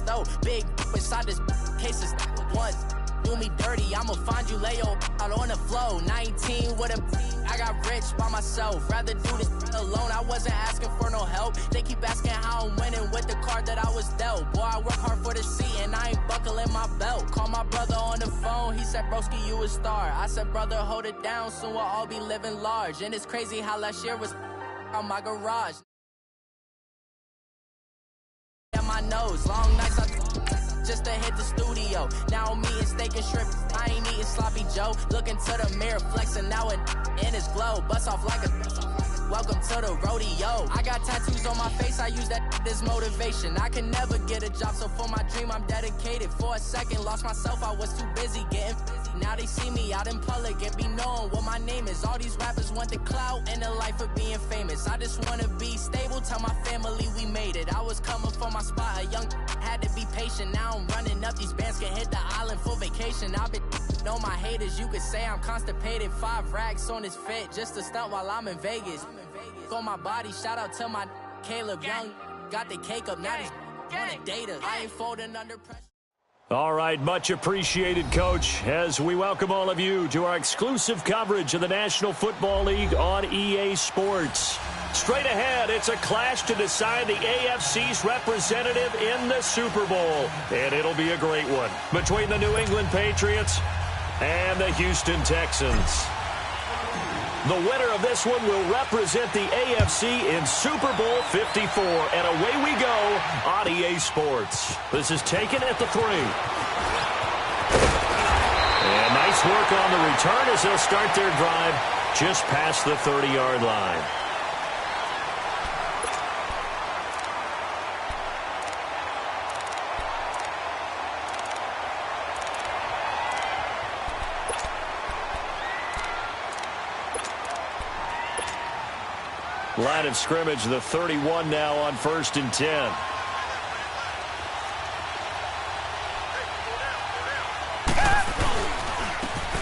though. Big inside this cases once. Do me dirty, I'ma find you, lay your out on the floor. 19 with a I got rich by myself. Rather do this alone, I wasn't asking for no help. They keep asking how I'm winning with the card that I was dealt. Boy, I work hard for the seat and I ain't buckling my belt. Call my brother on the phone, he said, broski, you a star. I said, brother, hold it down, soon we'll all be living large. And it's crazy how last year was on my garage. At my nose, long nights just to hit the studio. Now I'm eating steak and shrimp. I ain't eating sloppy Joe. Looking to the mirror, flexing now and in his glow. Bust off like a welcome to the rodeo. I got tattoos on my face, I use that as motivation. I can never get a job, so for my dream I'm dedicated. For a second, lost myself, I was too busy getting busy. Now they see me out in public and be knowing what my name is. All these rappers want the clout and the life of being famous. I just wanna be stable, tell my family we made it. I was coming for my spot, a young had to be patient. Now I'm running up, these bands can hit the island for vacation. I've been on my haters, you could say I'm constipated. 5 racks on his fit, just to stunt while I'm in Vegas. On my body, shout out to my Caleb Young. Got the cake up, now he's on a data. I ain't folding under pressure. All right, much appreciated, Coach, as we welcome all of you to our exclusive coverage of the National Football League on EA Sports. Straight ahead, it's a clash to decide the AFC's representative in the Super Bowl, and it'll be a great one between the New England Patriots and the Houston Texans. The winner of this one will represent the AFC in Super Bowl 54. And away we go on EA Sports. This is taken at the 3. And nice work on the return as they'll start their drive just past the 30-yard line. Line of scrimmage, the 31 now on 1st and 10.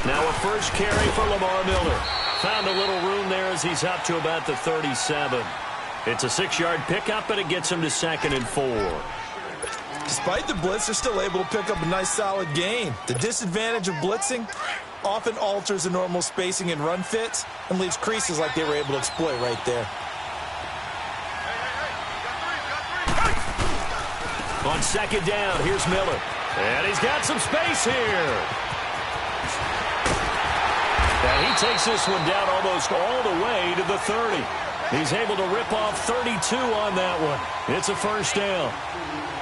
Now a first carry for Lamar Miller. Found a little room there as he's up to about the 37. It's a 6-yard pickup, but it gets him to 2nd and 4. Despite the blitz, they're still able to pick up a nice solid gain. The disadvantage of blitzing often alters the normal spacing and run fits and leaves creases like they were able to exploit right there. On 2nd down, here's Miller. And he's got some space here. And he takes this one down almost all the way to the 30. He's able to rip off 32 on that one. It's a first down.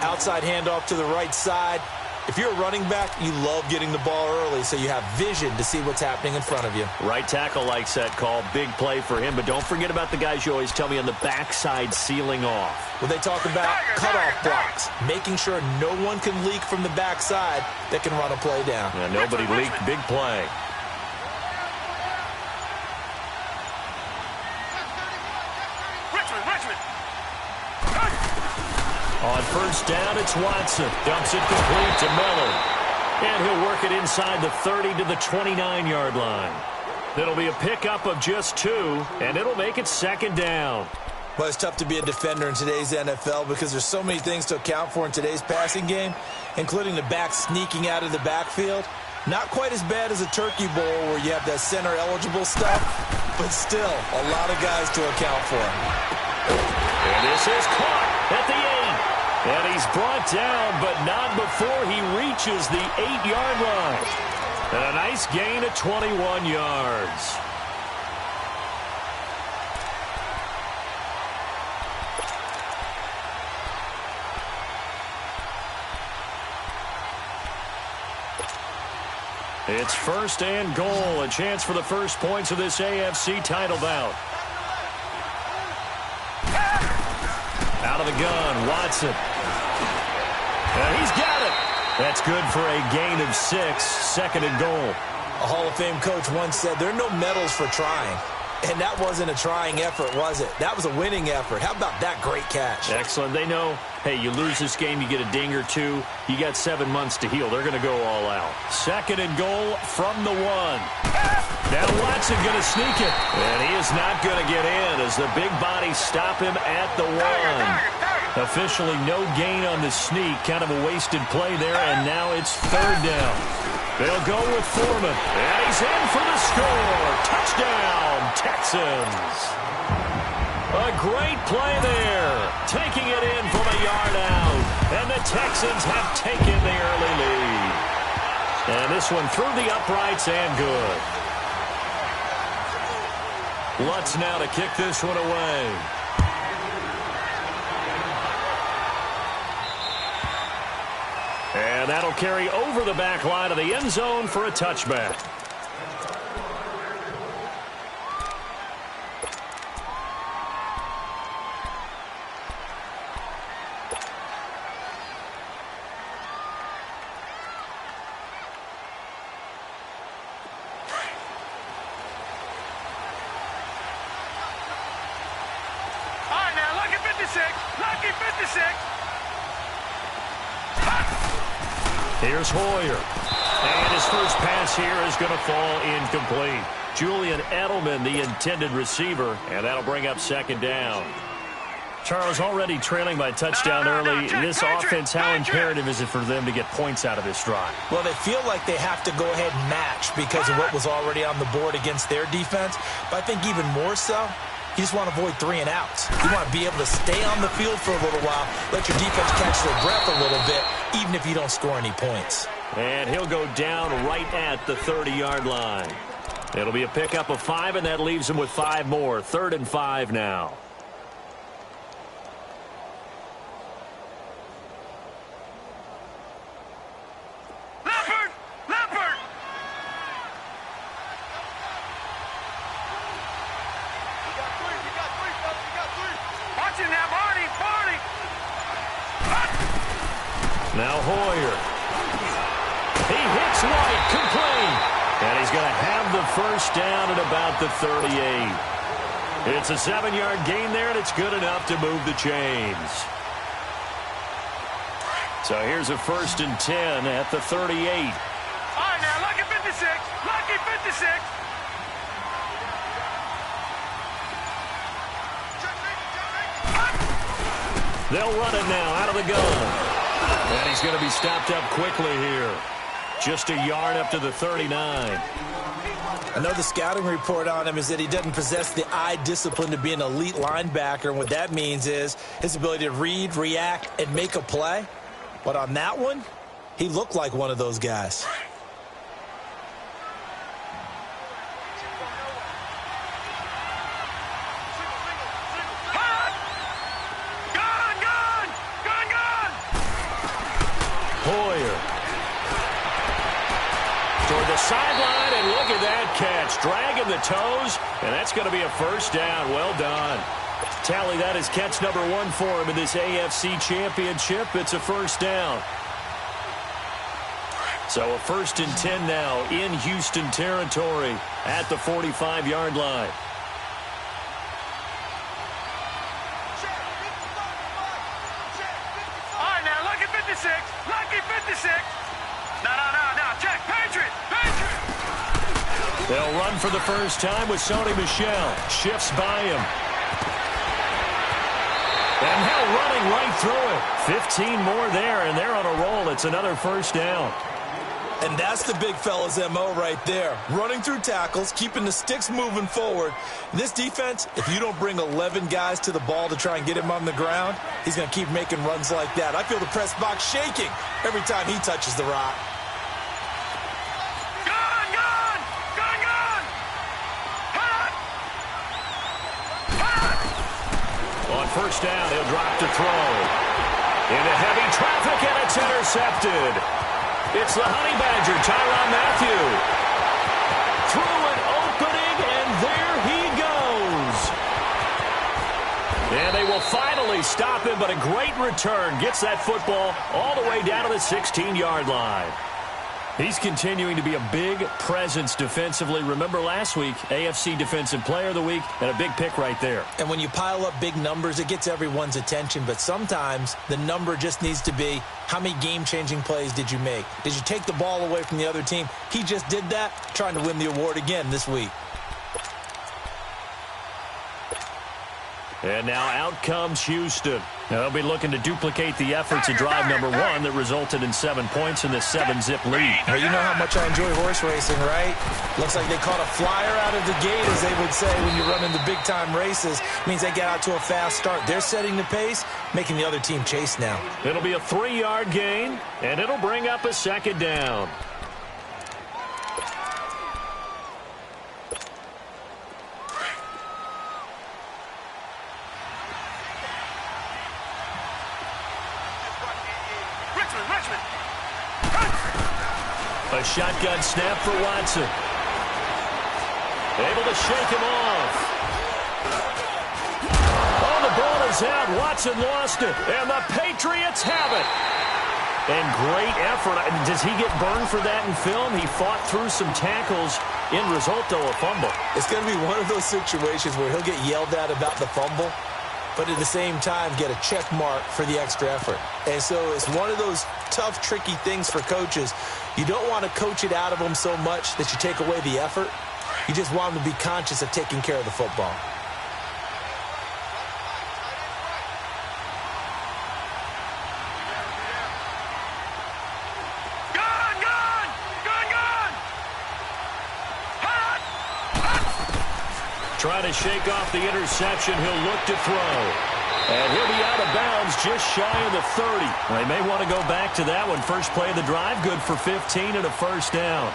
Outside handoff to the right side. If you're a running back, you love getting the ball early so you have vision to see what's happening in front of you. Right tackle likes that call. Big play for him. But don't forget about the guys you always tell me on the backside sealing off. Well, they talk about cutoff blocks, making sure no one can leak from the backside that can run a play down. Yeah, nobody leaked. Big play. On 1st down, it's Watson. Dumps it complete to Miller. And he'll work it inside the 30 to the 29-yard line. It'll be a pickup of just 2, and it'll make it 2nd down. Well, it's tough to be a defender in today's NFL because there's so many things to account for in today's passing game, including the back sneaking out of the backfield. Not quite as bad as a turkey bowl where you have that center-eligible stuff, but still a lot of guys to account for. And this is caught at the 8. And he's brought down, but not before he reaches the 8-yard line. And a nice gain of 21 yards. It's 1st and goal. A chance for the first points of this AFC title bout. Out of the gun, Watson. And he's got it. That's good for a gain of 6, 2nd and goal. A Hall of Fame coach once said there are no medals for trying. And that wasn't a trying effort, was it? That was a winning effort. How about that great catch? Excellent. They know, hey, you lose this game, you get a ding or 2. You got 7 months to heal. They're going to go all out. 2nd and goal from the 1. Now Watson going to sneak it. And he is not going to get in as the big bodies stop him at the 1. Officially no gain on the sneak. Kind of a wasted play there, and now it's third down. They'll go with Foreman, and he's in for the score. Touchdown, Texans. A great play there, taking it in from a yard out, and the Texans have taken the early lead. And this one through the uprights and good. Lutz now to kick this one away. And that'll carry over the back line of the end zone for a touchback. All right, now, lucky 56. Lucky 56. Here's Hoyer. And his first pass here is going to fall incomplete. Julian Edelman, the intended receiver, and that'll bring up second down. Charles, already trailing by touchdown early. This offense, how imperative is it for them to get points out of this drive? Well, they feel like they have to go ahead and match because of what was already on the board against their defense. But I think even more so, you just want to avoid 3 and outs. You want to be able to stay on the field for a little while, let your defense catch their breath a little bit, even if you don't score any points. And he'll go down right at the 30-yard line. It'll be a pickup of 5, and that leaves him with 5 more. 3rd and 5 now. Now Hoyer. He hits White, complete. And he's going to have the first down at about the 38. It's a 7-yard gain there, and it's good enough to move the chains. So here's a 1st and 10 at the 38. All right, now, lucky 56. Lucky 56. They'll run it now out of the gun. And he's going to be stopped up quickly here. Just a yard up to the 39. I know the scouting report on him is that he doesn't possess the eye discipline to be an elite linebacker. And what that means is his ability to read, react, and make a play. But on that one, he looked like one of those guys. Hoyer. Toward the sideline, and look at that catch. Dragging the toes, and that's going to be a first down. Well done. Tally that as catch number 1 for him in this AFC Championship. It's a first down. So a 1st and 10 now in Houston territory at the 45-yard line. Lucky 56. No, check. Patriot. They'll run for the first time with Sony Michel. Shifts by him. And now running right through it. 15 more there, and they're on a roll. It's another first down. And that's the big fella's MO right there. Running through tackles, keeping the sticks moving forward. This defense, if you don't bring 11 guys to the ball to try and get him on the ground, he's going to keep making runs like that. I feel the press box shaking every time he touches the rock. On first down, he'll drop to throw. Into heavy traffic, and it's intercepted. It's the Honey Badger, Tyrann Mathieu. Through an opening, and there he goes. And they will finally stop him, but a great return. Gets that football all the way down to the 16-yard line. He's continuing to be a big presence defensively. Remember last week, AFC Defensive Player of the Week, and a big pick right there. And when you pile up big numbers, it gets everyone's attention. But sometimes the number just needs to be, how many game-changing plays did you make? Did you take the ball away from the other team? He just did that, trying to win the award again this week. And now out comes Houston. They'll be looking to duplicate the efforts of drive number 1 that resulted in 7 points in the 7-zip lead. Well, you know how much I enjoy horse racing, right? Looks like they caught a flyer out of the gate, as they would say when you're running the big-time races. Means they get out to a fast start. They're setting the pace, making the other team chase now. It'll be a 3-yard gain, and it'll bring up a 2nd down. A shotgun snap for Watson. Able to shake him off. Oh, the ball is out. Watson lost it, and the Patriots have it. And great effort. Does he get burned for that in film? He fought through some tackles. End result, though, a fumble. It's going to be one of those situations where he'll get yelled at about the fumble, but at the same time get a check mark for the extra effort. And so it's one of those tough, tricky things for coaches. You don't want to coach it out of them so much that you take away the effort. You just want them to be conscious of taking care of the football. Trying to shake off the interception. He'll look to throw. And he'll be out of bounds just shy of the 30. They may want to go back to that one. First play of the drive, good for 15 and a 1st down.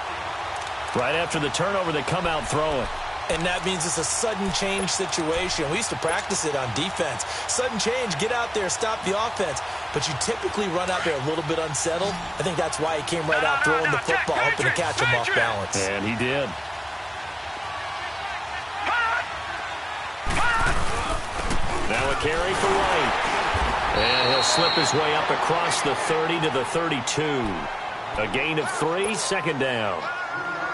Right after the turnover, they come out throwing. And that means it's a sudden change situation. We used to practice it on defense. Sudden change, get out there, stop the offense. But you typically run out there a little bit unsettled. I think that's why he came right out throwing the football, hoping to catch him off balance. And he did. Now a carry for White. And he'll slip his way up across the 30 to the 32. A gain of 3, 2nd down.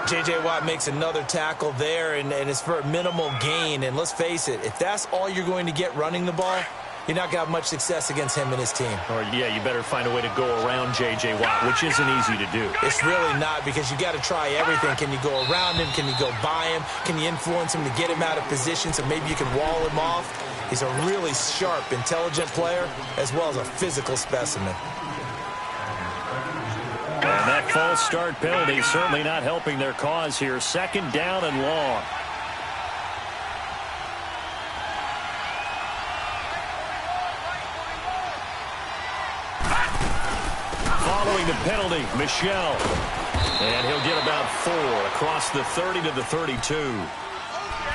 J.J. Watt makes another tackle there, and it's for a minimal gain. And let's face it, if that's all you're going to get running the ball, you're not going to have much success against him and his team. Or, yeah, you better find a way to go around J.J. Watt, which isn't easy to do. It's really not, because you got to try everything. Can you go around him? Can you go by him? Can you influence him to get him out of position so maybe you can wall him off? He's a really sharp, intelligent player, as well as a physical specimen. And that false start penalty certainly not helping their cause here. 2nd down and long. Following the penalty, Michel. And he'll get about 4 across the 30 to the 32.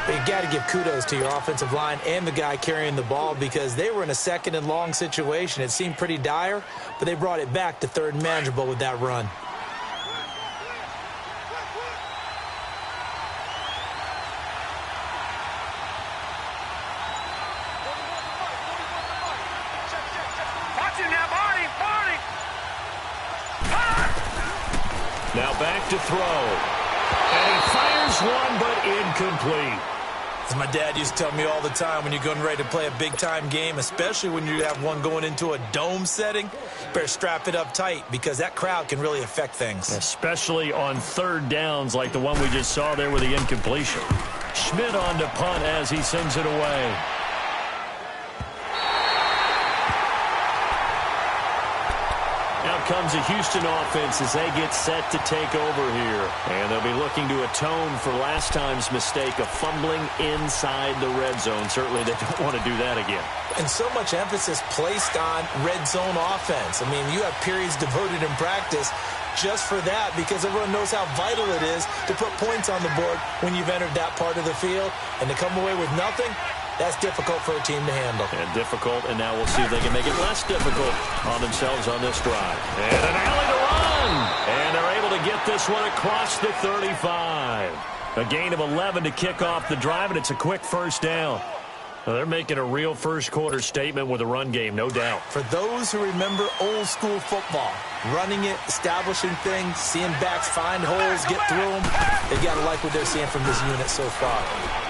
But you got to give kudos to your offensive line and the guy carrying the ball, because they were in a 2nd and long situation. It seemed pretty dire, but they brought it back to 3rd and manageable with that run. Now back to throw. And he fires one, but incomplete. As my dad used to tell me all the time, when you're getting ready to play a big-time game, especially when you have one going into a dome setting, you better strap it up tight, because that crowd can really affect things. Especially on 3rd downs like the one we just saw there with the incompletion. Schmidt on to punt as he sends it away. Out comes the Houston offense as they get set to take over here. And they'll be looking to atone for last time's mistake of fumbling inside the red zone. Certainly they don't want to do that again. And so much emphasis placed on red zone offense. I mean, you have periods devoted in practice just for that, because everyone knows how vital it is to put points on the board when you've entered that part of the field. And to come away with nothing, that's difficult for a team to handle. And difficult, and now we'll see if they can make it less difficult on themselves on this drive. And an alley to run! And they're able to get this one across the 35. A gain of 11 to kick off the drive, and it's a quick 1st down. Well, they're making a real first-quarter statement with a run game, no doubt. For those who remember old-school football, running it, establishing things, seeing backs find holes, get through them, they've got to like what they're seeing from this unit so far.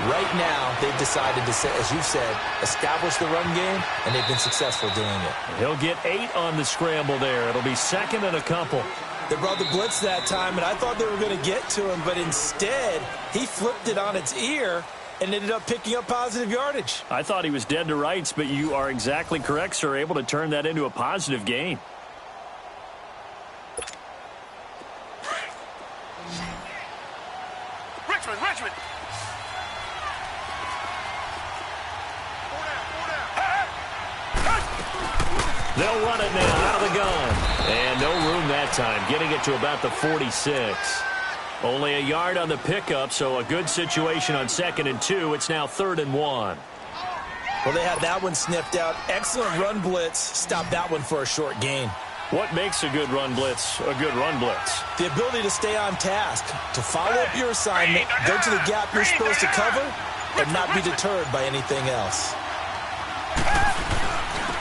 Right now, they've decided to, as you've said, establish the run game, and they've been successful doing it. He'll get 8 on the scramble there. It'll be 2nd and a couple. They brought the blitz that time, and I thought they were going to get to him, but instead, he flipped it on its ear and ended up picking up positive yardage. I thought he was dead to rights, but you are exactly correct, sir. Able to turn that into a positive gain. Richmond. They'll run it now out of the gun. And no room that time, getting it to about the 46. Only a yard on the pickup, so a good situation on 2nd and 2. It's now 3rd and 1. Well, they had that one sniffed out. Excellent run blitz. Stopped that one for a short gain. What makes a good run blitz a good run blitz? The ability to stay on task, to follow up your assignment, go to the gap you're supposed to cover, and not be deterred by anything else.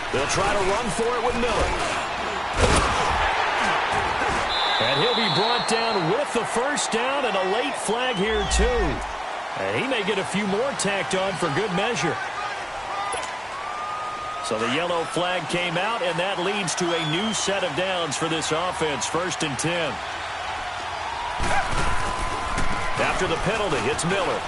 They'll try to run for it with Miller. And he'll be brought down with the first down and a late flag here, too. And he may get a few more tacked on for good measure. So the yellow flag came out, and that leads to a new set of downs for this offense. 1st and 10. After the penalty, it's Miller.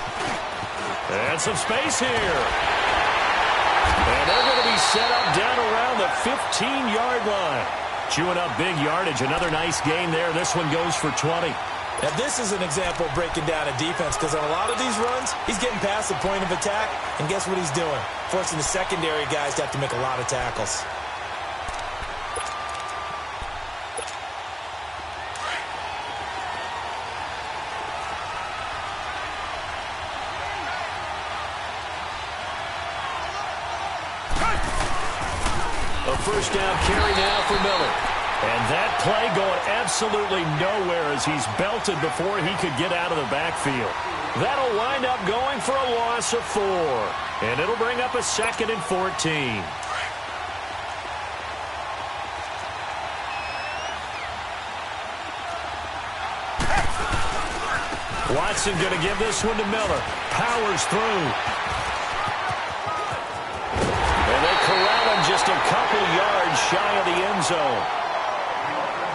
And some space here. And they're going to be set up down around the 15-yard line. Chewing up big yardage. Another nice gain there. This one goes for 20. Now, this is an example of breaking down a defense, because on a lot of these runs, he's getting past the point of attack, and guess what he's doing? Forcing the secondary guys to have to make a lot of tackles. A first down carry now for Miller. And that play going absolutely nowhere as he's belted before he could get out of the backfield. That'll wind up going for a loss of 4. And it'll bring up a 2nd and 14. Watson going to give this one to Miller. Powers through. And they corral him just a couple yards shy of the end zone.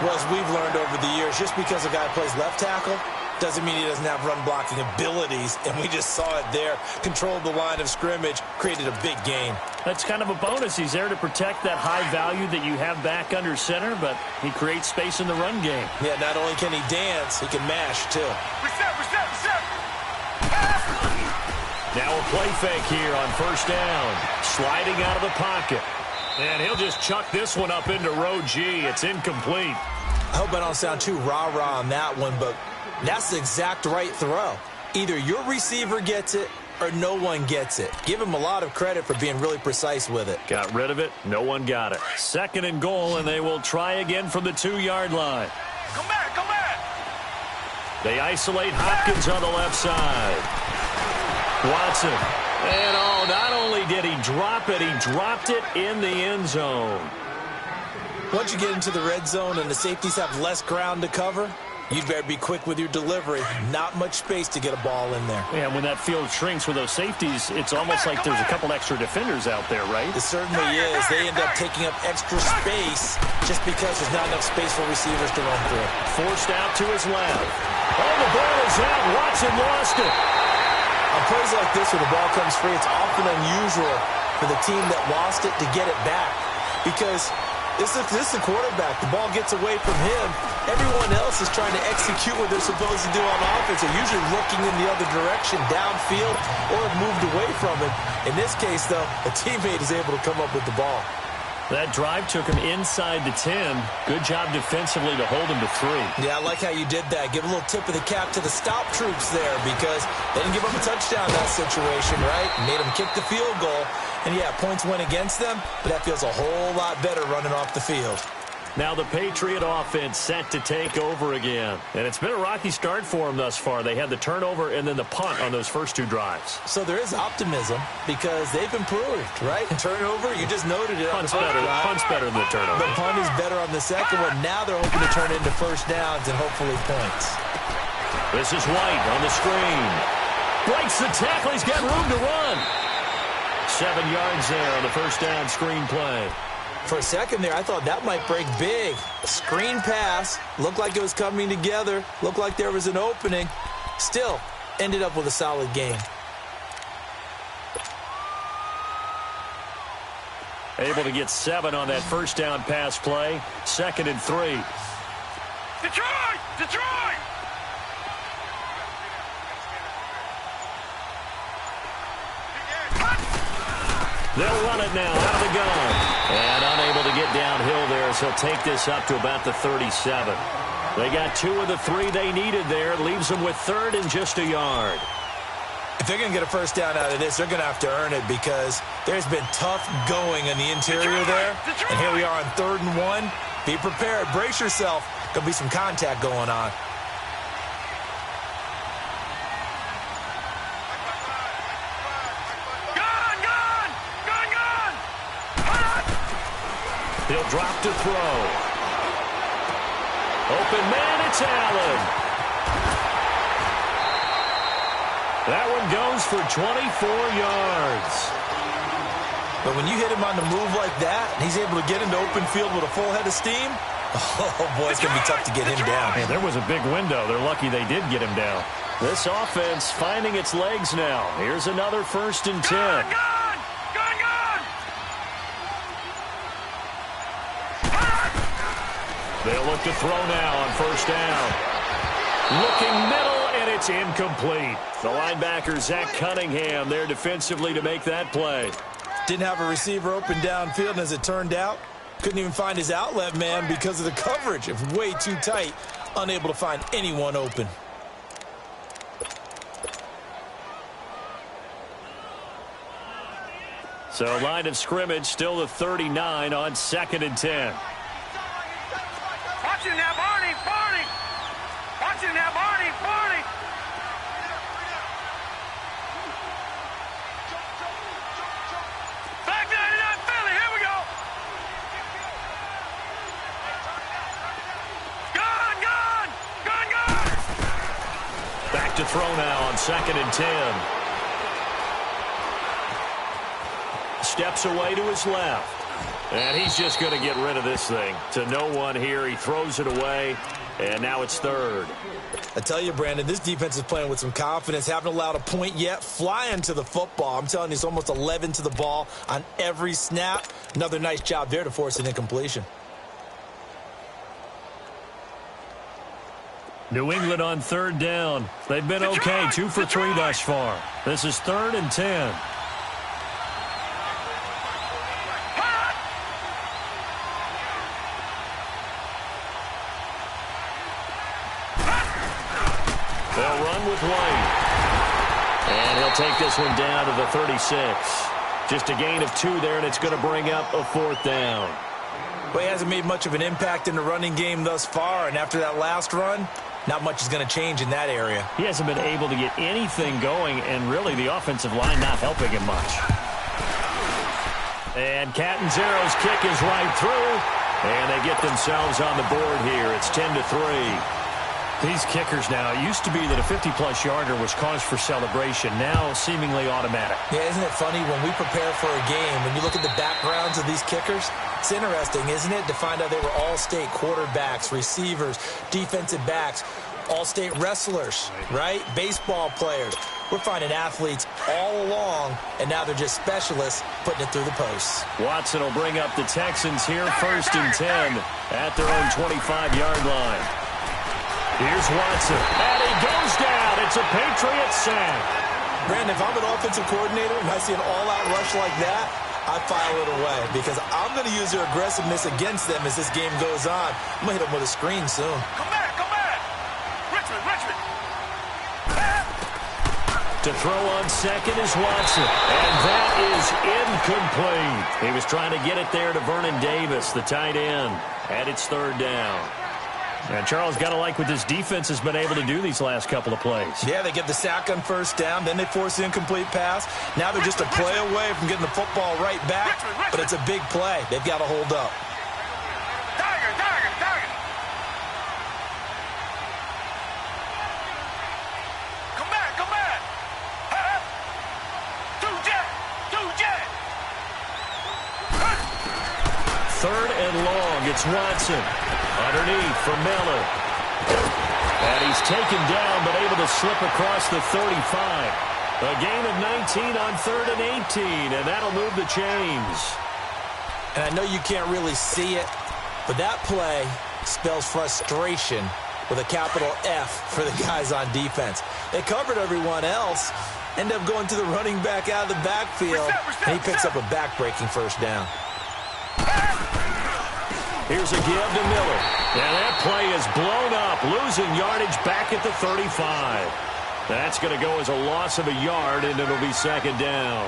Well, as we've learned over the years, just because a guy plays left tackle doesn't mean he doesn't have run-blocking abilities, and we just saw it there. Controlled the line of scrimmage, created a big gain. That's kind of a bonus. He's there to protect that high value that you have back under center, but he creates space in the run game. Yeah, not only can he dance, he can mash, too. Reset. Now a play fake here on 1st down. Sliding out of the pocket. And he'll just chuck this one up into row G. It's incomplete. I hope I don't sound too rah-rah on that one, but that's the exact right throw. Either your receiver gets it or no one gets it. Give him a lot of credit for being really precise with it. Got rid of it. No one got it. 2nd and goal, and they will try again from the 2-yard line. Come back. They isolate Hopkins on the left side. Watson. And not only did he drop it, he dropped it in the end zone. Once you get into the red zone and the safeties have less ground to cover, you'd better be quick with your delivery. Not much space to get a ball in there. Yeah, when that field shrinks with those safeties, it's almost like there's a couple extra defenders out there, right? It certainly is. They end up taking up extra space just because there's not enough space for receivers to run through. Forced out to his left. Oh, the ball is out. Watson lost it. On plays like this where the ball comes free, it's often unusual for the team that lost it to get it back, because this is the quarterback. The ball gets away from him. Everyone else is trying to execute what they're supposed to do on offense. They're usually looking in the other direction, downfield, or have moved away from it. In this case, though, a teammate is able to come up with the ball. That drive took him inside the 10. Good job defensively to hold him to 3. Yeah, I like how you did that. Give a little tip of the cap to the stop troops there, because they didn't give up a touchdown in that situation, right? Made them kick the field goal. And, yeah, points went against them, but that feels a whole lot better running off the field. Now the Patriot offense set to take over again. And it's been a rocky start for them thus far. They had the turnover and then the punt on those first 2 drives. So there is optimism because they've improved, right? Turnover, you just noted it. Punt's better than the turnover. The punt is better on the second one. Now they're hoping to turn it into first downs and hopefully points. This is White on the screen. Breaks the tackle. He's got room to run. 7 yards there on the first down screen play. For a second there, I thought that might break big. Screen pass. Looked like it was coming together. Looked like there was an opening. Still, ended up with a solid game. Able to get 7 on that first down pass play. 2nd and 3. Detroit! Detroit! They'll run it now out of the gun. And unable to get downhill there, so he'll take this up to about the 37. They got 2 of the 3 they needed there. Leaves them with 3rd and just a yard. If they're going to get a first down out of this, they're going to have to earn it because there's been tough going in the interior there. And here we are on 3rd and 1. Be prepared. Brace yourself. Going to be some contact going on. He'll drop to throw. Open man, it's Allen. That one goes for 24 yards. But when you hit him on the move like that, and he's able to get into open field with a full head of steam, oh, boy, it's going to be tough to get him down. Man, there was a big window. They're lucky they did get him down. This offense finding its legs now. Here's another 1st and 10. They'll look to throw now on 1st down. Looking middle, and it's incomplete. The linebacker, Zach Cunningham, there defensively to make that play. Didn't have a receiver open downfield, and as it turned out, couldn't even find his outlet man because of the coverage. It was way too tight, unable to find anyone open. So line of scrimmage still the 39 on 2nd and 10. Watch it now, Barney! Barney! Watch it now, Barney! Barney! Back 99 Philly, here we go! Gun, gun! Gun, gun! Back to throw now on 2nd and 10. Steps away to his left. And he's just going to get rid of this thing. To no one here. He throws it away. And now it's 3rd. I tell you, Brandon, this defense is playing with some confidence. Haven't allowed a point yet. Flying to the football. I'm telling you, it's almost 11 to the ball on every snap. Another nice job there to force an incompletion. New England on 3rd down. They've been okay. 2 for 3 thus far. This is 3rd and 10. They'll run with White. And he'll take this one down to the 36. Just a gain of 2 there, and it's going to bring up a 4th down. Well, he hasn't made much of an impact in the running game thus far, and after that last run, not much is going to change in that area. He hasn't been able to get anything going, and really the offensive line not helping him much. And Catanzaro's kick is right through, and they get themselves on the board here. It's 10-3. These kickers now, it used to be that a 50-plus yarder was cause for celebration. Now seemingly automatic. Yeah, isn't it funny when we prepare for a game, when you look at the backgrounds of these kickers, it's interesting, isn't it, to find out they were all-state quarterbacks, receivers, defensive backs, all-state wrestlers, right? Baseball players. We're finding athletes all along, and now they're just specialists putting it through the posts. Watson will bring up the Texans here 1st and 10 at their own 25-yard line. Here's Watson, and he goes down. It's a Patriot sack. Brandon, if I'm an offensive coordinator and I see an all-out rush like that, I file it away because I'm going to use their aggressiveness against them as this game goes on. I'm going to hit them with a screen soon. Come back, come back! Richmond, Richmond! To throw on 2nd is Watson, and that is incomplete. He was trying to get it there to Vernon Davis, the tight end, and it's 3rd down. And Charles, got to like what this defense has been able to do these last couple of plays. Yeah, they get the sack on 1st down, then they force the incomplete pass. Now they're just a play away from getting the football right back, but it's a big play. They've got to hold up. Tiger, tiger, tiger! Come back, come back! Two jet! 3rd and long, it's Watson. Underneath for Miller. And he's taken down, but able to slip across the 35. A gain of 19 on 3rd and 18, and that'll move the chains. And I know you can't really see it, but that play spells frustration with a capital F for the guys on defense. They covered everyone else, end up going to the running back out of the backfield, and he picks up a back-breaking first down. Here's a give to Miller. And that play is blown up, losing yardage back at the 35. That's going to go as a loss of a yard, and it'll be second down.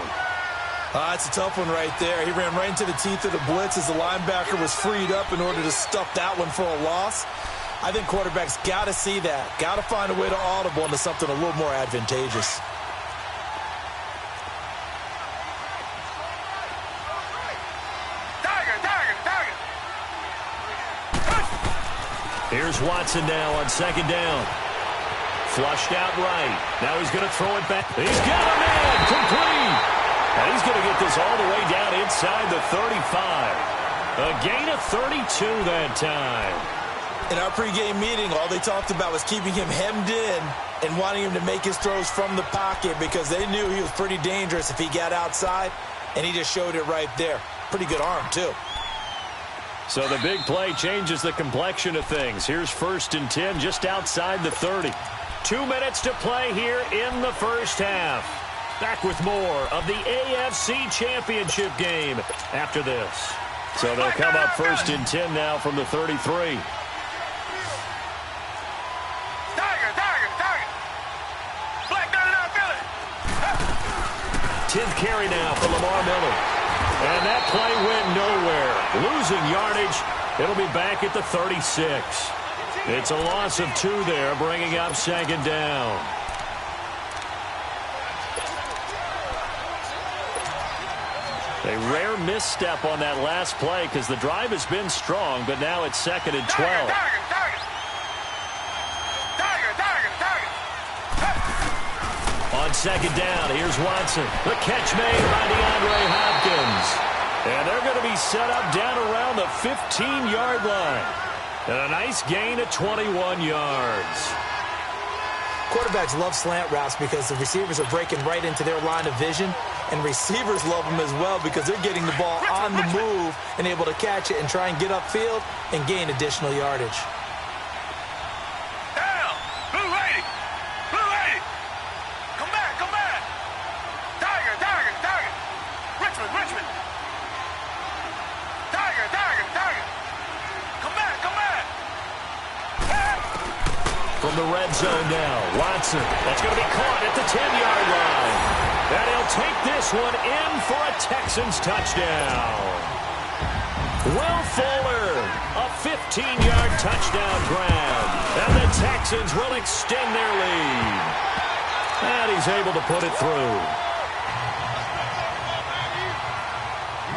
That's a tough one right there. He ran right into the teeth of the blitz as the linebacker was freed up in order to stuff that one for a loss. I think quarterbacks got to see that. Got to find a way to audible into something a little more advantageous. Here's Watson now on second down. Flushed out right. Now he's going to throw it back. He's got a man complete. And he's going to get this all the way down inside the 35. A gain of 32 that time. In our pregame meeting, all they talked about was keeping him hemmed in and wanting him to make his throws from the pocket because they knew he was pretty dangerous if he got outside, and he just showed it right there. Pretty good arm, too. So the big play changes the complexion of things. Here's 1st and 10 just outside the 30. 2 minutes to play here in the first half. Back with more of the AFC Championship game after this. So they'll come up 1st and 10 now from the 33. 10th carry now for Lamar Miller. And that play went nowhere. Losing yardage. It'll be back at the 36. It's a loss of 2 there, bringing up second down. A rare misstep on that last play because the drive has been strong, but now it's 2nd and 12. On second down, here's Watson. The catch made by DeAndre Hopkins. And they're going to be set up down around the 15-yard line. And a nice gain of 21 yards. Quarterbacks love slant routes because the receivers are breaking right into their line of vision. And receivers love them as well because they're getting the ball on the move and able to catch it and try and get upfield and gain additional yardage. From the red zone now, Watson. That's going to be caught at the 10-yard line. And he'll take this one in for a Texans touchdown. Will Fuller, a 15-yard touchdown grab. And the Texans will extend their lead. And he's able to put it through.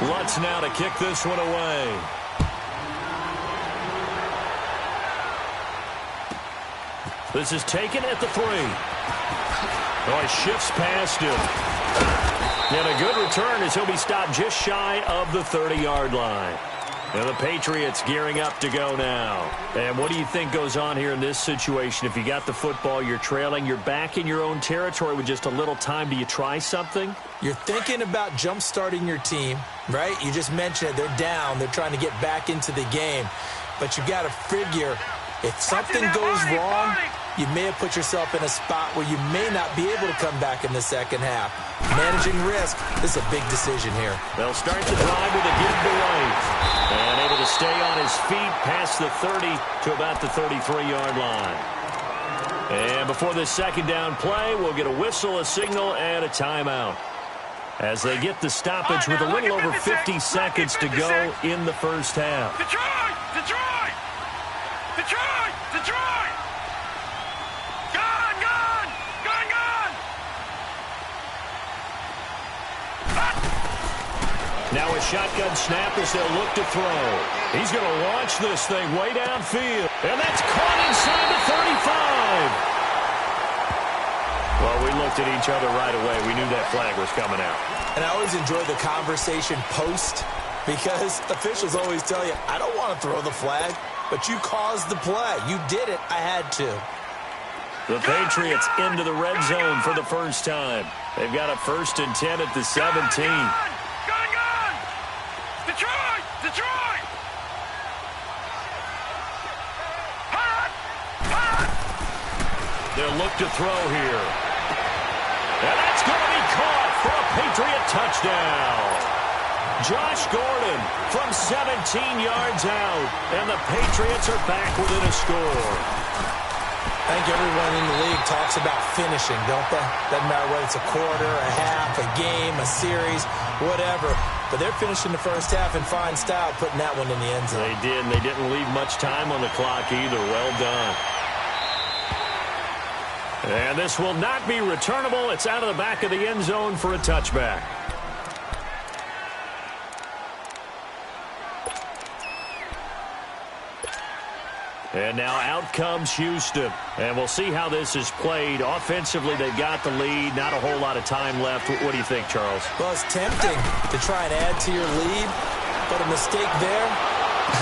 Lutz now to kick this one away. This is taken at the 3. Oh, he shifts past him. And a good return as he'll be stopped just shy of the 30-yard line. And the Patriots gearing up to go now. And what do you think goes on here in this situation? If you got the football, you're trailing, you're back in your own territory with just a little time. Do you try something? You're thinking about jump-starting your team, right? You just mentioned it. They're down. They're trying to get back into the game. But you got to figure if something goes wrong, you may have put yourself in a spot where you may not be able to come back in the second half. Managing risk, this is a big decision here. They'll start the drive with a give to right. And able to stay on his feet past the 30 to about the 33-yard line. And before this second down play, we'll get a whistle, a signal, and a timeout. As they get the stoppage with a little over 50 seconds to go in the first half. Detroit! Detroit! Detroit! Detroit! Gone! Gone! Gone! Gone! Now a shotgun snap as they'll look to throw. He's going to launch this thing way downfield. And that's caught inside the 35. Well, we looked at each other right away. We knew that flag was coming out. And I always enjoy the conversation post because officials always tell you, I don't want to throw the flag, but you caused the play. You did it. I had to. The Patriots into the red zone for the first time. They've got a 1st and 10 at the 17. Gone! Gone! Gone! Detroit! They'll look to throw here. And that's going to be caught for a Patriot touchdown. Josh Gordon from 17 yards out, and the Patriots are back within a score. I think everyone in the league talks about finishing, don't they? Doesn't matter whether it's a quarter, a half, a game, a series, whatever. But they're finishing the first half in fine style, putting that one in the end zone. They did, and they didn't leave much time on the clock either. Well done. And this will not be returnable. It's out of the back of the end zone for a touchback. And now out comes Houston. And we'll see how this is played. Offensively, they've got the lead. Not a whole lot of time left. What do you think, Charles? Well, it's tempting to try and add to your lead, but a mistake there,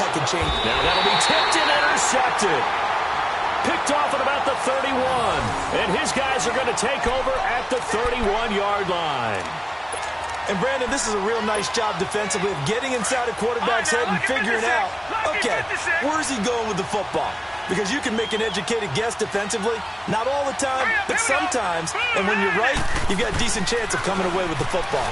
that could change. Now that'll be tipped and intercepted. Picked off at about the 31. And his guys are going to take over at the 31-yard line. And, Brandon, this is a real nice job defensively of getting inside a quarterback's head and figuring out, okay, where's he going with the football? Because you can make an educated guess defensively, not all the time, but sometimes. And when you're right, you've got a decent chance of coming away with the football.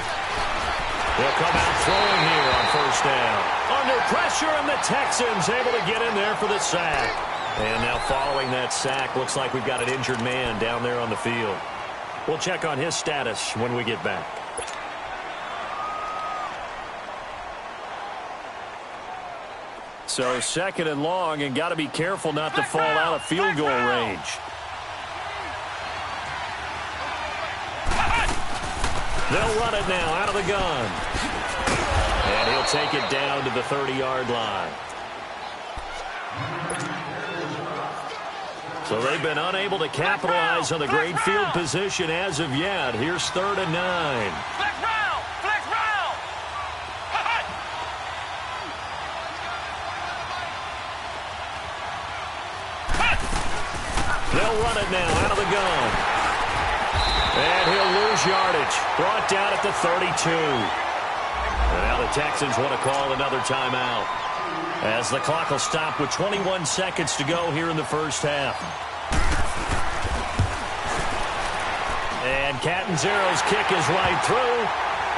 They'll come out throwing here on first down. Under pressure, and the Texans able to get in there for the sack. And now following that sack, looks like we've got an injured man down there on the field. We'll check on his status when we get back. So second and long, and got to be careful not to fall out of field goal range. They'll run it now out of the gun. And he'll take it down to the 30-yard line. So they've been unable to capitalize on the great field position as of yet. Here's 3rd and 9. They'll run it now out of the gun. And he'll lose yardage. Brought down at the 32. And now the Texans want to call another timeout, as the clock will stop with 21 seconds to go here in the first half. And Catanzaro's kick is right through.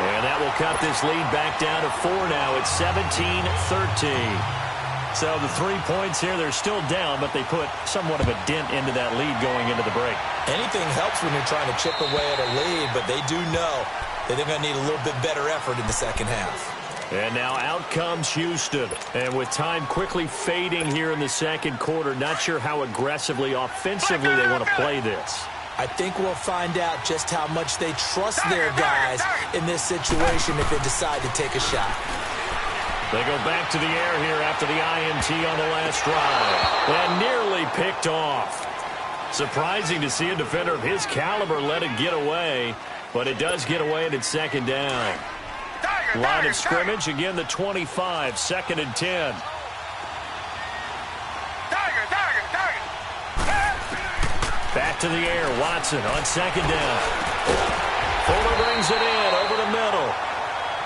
And that will cut this lead back down to 4 now. It's 17-13. So the 3 points here, they're still down, but they put somewhat of a dent into that lead going into the break. Anything helps when you're trying to chip away at a lead, but they do know that they're going to need a little bit better effort in the second half. And now out comes Houston. And with time quickly fading here in the second quarter, not sure how aggressively, offensively they want to play this. I think we'll find out just how much they trust their guys in this situation if they decide to take a shot. They go back to the air here after the INT on the last drive. And nearly picked off. Surprising to see a defender of his caliber let it get away. But it does get away, and it's second down. Line of scrimmage, again the 25, 2nd and 10. Back to the air, Watson on second down. Fuller brings it in over the middle.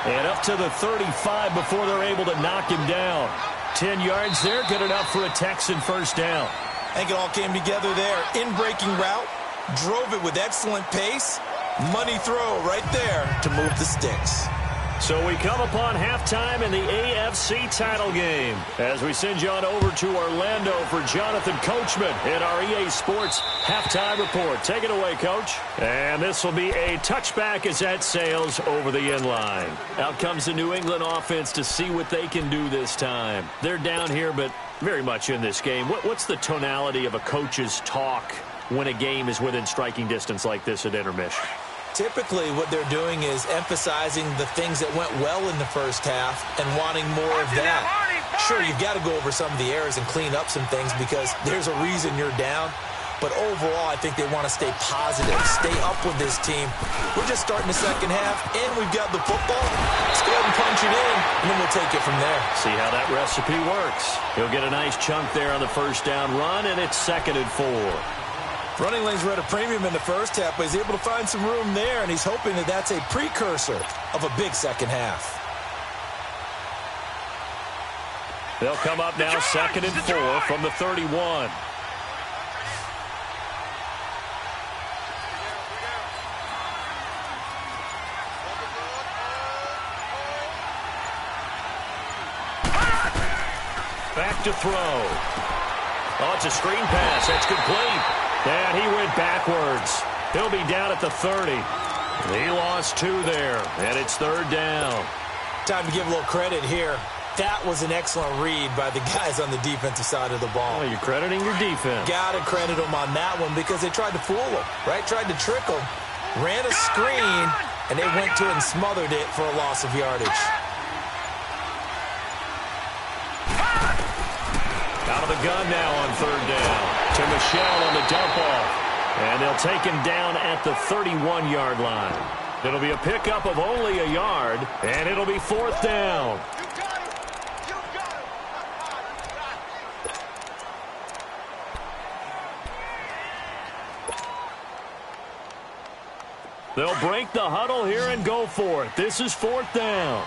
And up to the 35 before they're able to knock him down. 10 yards there, good enough for a Texan first down. I think it all came together there. In-breaking route, drove it with excellent pace. Money throw right there to move the sticks. So we come upon halftime in the AFC title game as we send you on over to Orlando for Jonathan Coachman in our EA Sports halftime report. Take it away, Coach. And this will be a touchback as that sails over the end line. Out comes the New England offense to see what they can do this time. They're down here, but very much in this game. What's the tonality of a coach's talk when a game is within striking distance like this at intermission? Typically, what they're doing is emphasizing the things that went well in the first half and wanting more of that. Sure, you've got to go over some of the errors and clean up some things because there's a reason you're down. But overall, I think they want to stay positive, stay up with this team. We're just starting the second half, and we've got the football. Let's go ahead and punch it in, and then we'll take it from there. See how that recipe works. He'll get a nice chunk there on the first down run, and it's 2nd and 4. Running lanes were at a premium in the first half, but he's able to find some room there, and he's hoping that that's a precursor of a big second half. They'll come up now 2nd and 4 from the 31. Back to throw. Oh, it's a screen pass. That's complete. And he went backwards. He'll be down at the 30. He lost 2 there, and it's 3rd down. Time to give a little credit here. That was an excellent read by the guys on the defensive side of the ball. Oh, you're crediting your defense. Got to credit them on that one because they tried to fool him, right? Tried to trick him. Ran a screen, and they went to it and smothered it for a loss of yardage. Out of the gun now on 3rd down. To Michelle on the dump off. And they'll take him down at the 31-yard line. It'll be a pickup of only a yard, and it'll be 4th down. They'll break the huddle here and go for it. This is 4th down.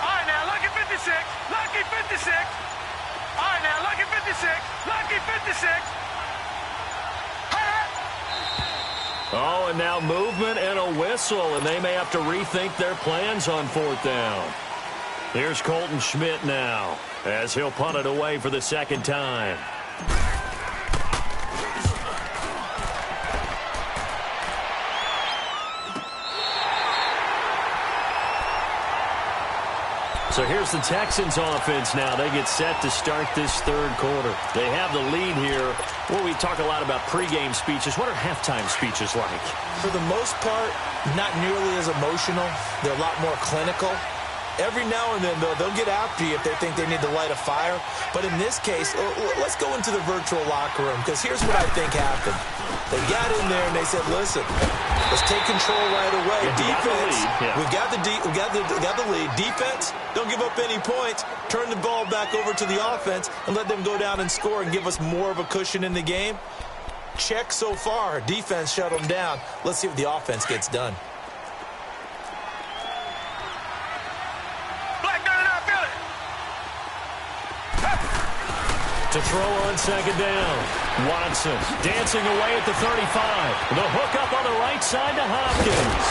All right, now, lucky 56. Lucky 56. All right, now, lucky 56. Lucky 56. Oh, and now movement and a whistle, and they may have to rethink their plans on 4th down. Here's Colton Schmidt now, as he'll punt it away for the 2nd time. So here's the Texans offense now. They get set to start this 3rd quarter. They have the lead here. Well, we talk a lot about pregame speeches. What are halftime speeches like? For the most part, not nearly as emotional. They're a lot more clinical. Every now and then, though, they'll get after you if they think they need to light a fire. But in this case, let's go into the virtual locker room, because here's what I think happened. They got in there and they said, listen, let's take control right away. Defense, we got the lead. Defense, don't give up any points. Turn the ball back over to the offense and let them go down and score and give us more of a cushion in the game. Check so far. Defense shut them down. Let's see if the offense gets done. To throw on 2nd down. Watson dancing away at the 35. The hook up on the right side to Hopkins.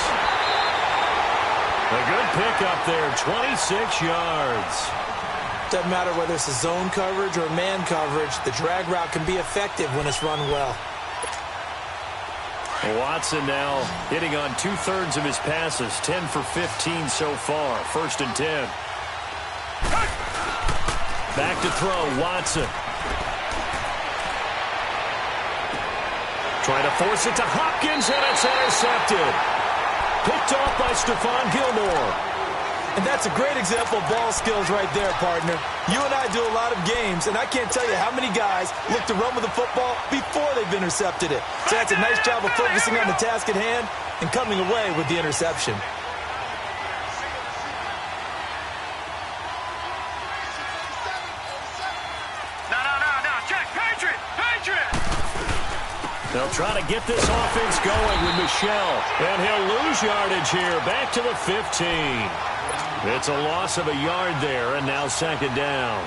A good pickup there, 26 yards. Doesn't matter whether it's a zone coverage or man coverage. The drag route can be effective when it's run well. Watson now hitting on 2/3 of his passes. 10 for 15 so far. 1st and 10. Back to throw, Watson. Trying to force it to Hopkins, and it's intercepted. Picked off by Stephon Gilmore. And that's a great example of ball skills right there, partner. You and I do a lot of games, and I can't tell you how many guys look to run with the football before they've intercepted it. So that's a nice job of focusing on the task at hand and coming away with the interception. They'll try to get this offense going with Michelle. And he'll lose yardage here. Back to the 15. It's a loss of a yard there, and now 2nd down.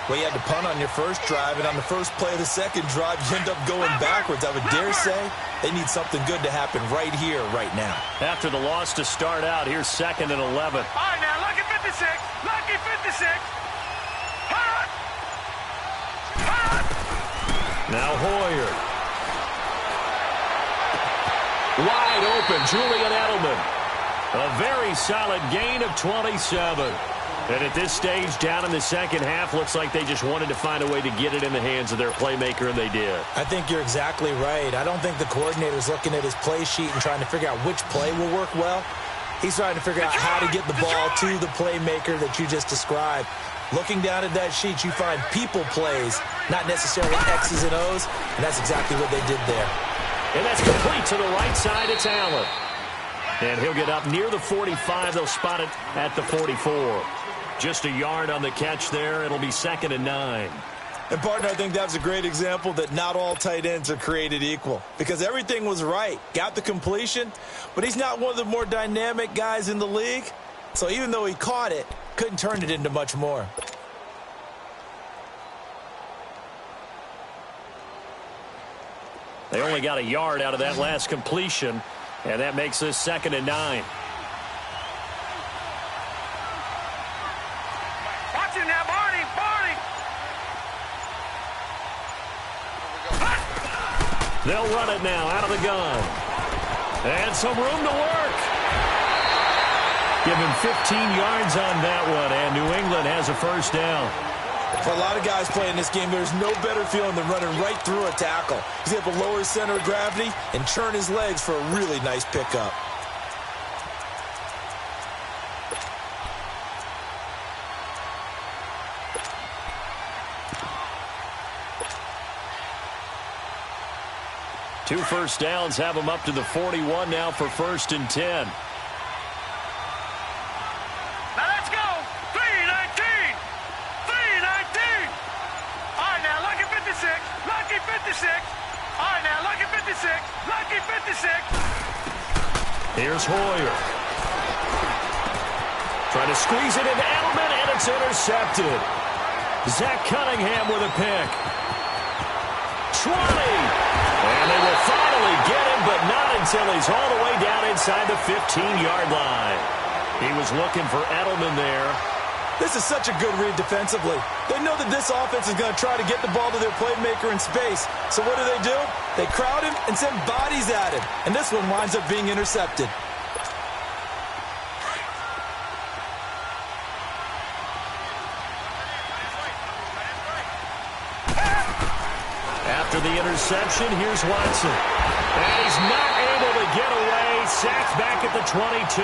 Well, you had to punt on your first drive, and on the first play of the 2nd drive, you end up going backwards. I would dare say they need something good to happen right here, right now. After the loss to start out, here's 2nd and 11. All right, now, lucky 56. Lucky 56. Hot! Hot! Now Hoyer. Wide open, Julian Edelman. A very solid gain of 27. And at this stage, down in the 2nd half, looks like they just wanted to find a way to get it in the hands of their playmaker, and they did. I think you're exactly right. I don't think the coordinator's looking at his play sheet and trying to figure out which play will work well. He's trying to figure out how to get the ball to the playmaker that you just described. Looking down at that sheet, you find people plays, not necessarily X's and O's, and that's exactly what they did there. And that's complete to the right side. It's Allen. And he'll get up near the 45. They'll spot it at the 44. Just a yard on the catch there. It'll be 2nd and 9. And, partner, I think that's a great example that not all tight ends are created equal. Because everything was right. Got the completion, but he's not one of the more dynamic guys in the league. So even though he caught it, couldn't turn it into much more. They only got a yard out of that last completion, and that makes this 2nd and 9. They'll run it now out of the gun. And some room to work. Give him 15 yards on that one, and New England has a first down. For a lot of guys playing this game, there's no better feeling than running right through a tackle. He's able to lower his center of gravity and turn his legs for a really nice pickup. Two first downs have him up to the 41 now for 1st and 10. Now let's go. 3-19. 3-19. All right, now, lucky 56. Lucky 56. All right, now, lucky 56. Lucky 56. Here's Hoyer. Trying to squeeze it into Edelman, and it's intercepted. Zach Cunningham with a pick. 20. And they will finally get him, but not until he's all the way down inside the 15-yard line. He was looking for Edelman there. This is such a good read defensively. They know that this offense is going to try to get the ball to their playmaker in space. So what do? They crowd him and send bodies at him. And this one winds up being intercepted. After the interception, here's Watson. And he's not able to get away. Sacked back at the 22.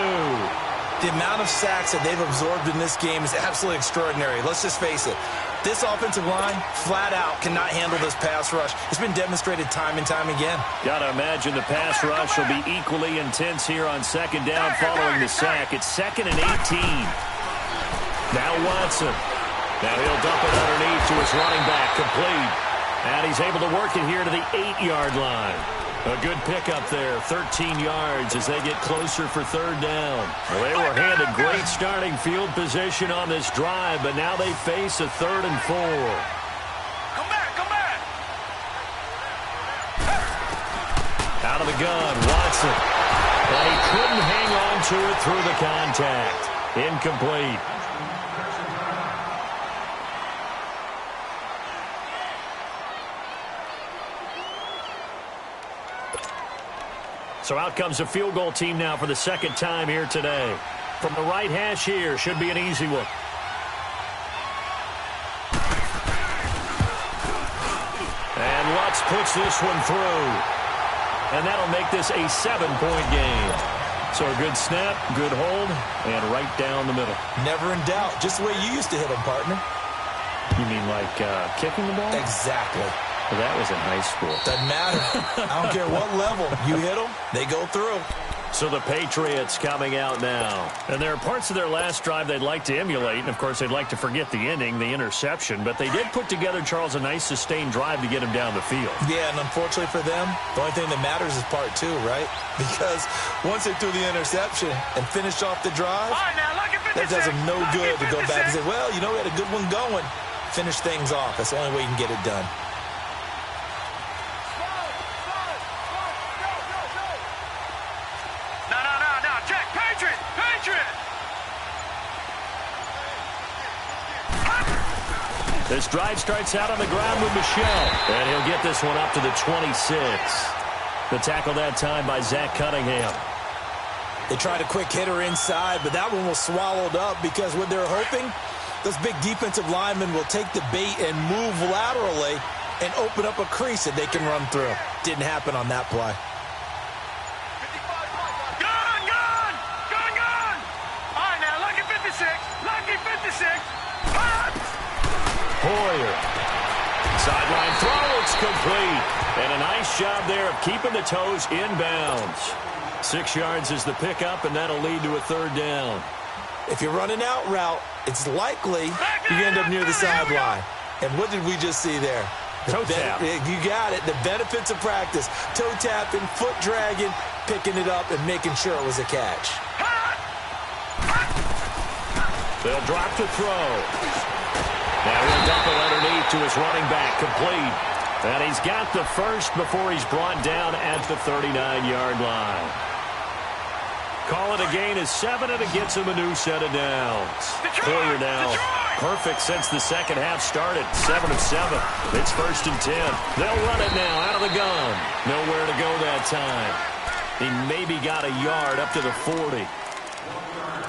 The amount of sacks that they've absorbed in this game is absolutely extraordinary. Let's just face it. This offensive line, flat out, cannot handle this pass rush. It's been demonstrated time and time again. Got to imagine the pass rush will be equally intense here on 2nd down following the sack. It's 2nd and 18. Now Watson. Now he'll dump it underneath to his running back, complete. And he's able to work it here to the 8-yard line. A good pickup there, 13 yards as they get closer for 3rd down. Well, they were handed great starting field position on this drive, but now they face a 3rd and 4. Come back, come back. Out of the gun, Watson. And he couldn't hang on to it through the contact. Incomplete. So out comes a field goal team now for the 2nd time here today. From the right hash here, should be an easy one. And Lutz puts this one through. And that'll make this a 7-point game. So a good snap, good hold, and right down the middle. Never in doubt. Just the way you used to hit them, partner. You mean like kicking the ball? Exactly. Well, that was in high school. Doesn't matter. I don't care what level. You hit them, they go through. So the Patriots coming out now. And there are parts of their last drive they'd like to emulate. And, of course, they'd like to forget the ending, the interception. But they did put together, Charles, a nice sustained drive to get him down the field. Yeah, and unfortunately for them, the only thing that matters is part 2, right? Because once they threw the interception and finished off the drive, that does them no good to go back and say, well, you know, we had a good one going. Finish things off. That's the only way you can get it done. This drive starts out on the ground with Michel. And he'll get this one up to the 26. The tackle that time by Zach Cunningham. They tried a quick hitter inside, but that one was swallowed up because what they're hoping, those big defensive linemen will take the bait and move laterally and open up a crease that they can run through. Didn't happen on that play. Gun! All right, now, lucky 56. Lucky 56. Hoyer. Sideline throw, it's complete. And a nice job there of keeping the toes inbounds. 6 yards is the pickup, and that'll lead to a 3rd down. If you're running out route, it's likely you end up near the sideline. And what did we just see there? Toe tap. You got it. The benefits of practice. Toe tapping, foot dragging, picking it up, and making sure it was a catch. They'll drop to throw. Now he'll dump it underneath to his running back, complete. And he's got the first before he's brought down at the 39-yard line. Call it a gain of 7, and it gets him a new set of downs. Hoyer now perfect since the second half started. 7 of 7. It's 1st and 10. They'll run it now out of the gun. Nowhere to go that time. He maybe got a yard up to the 40.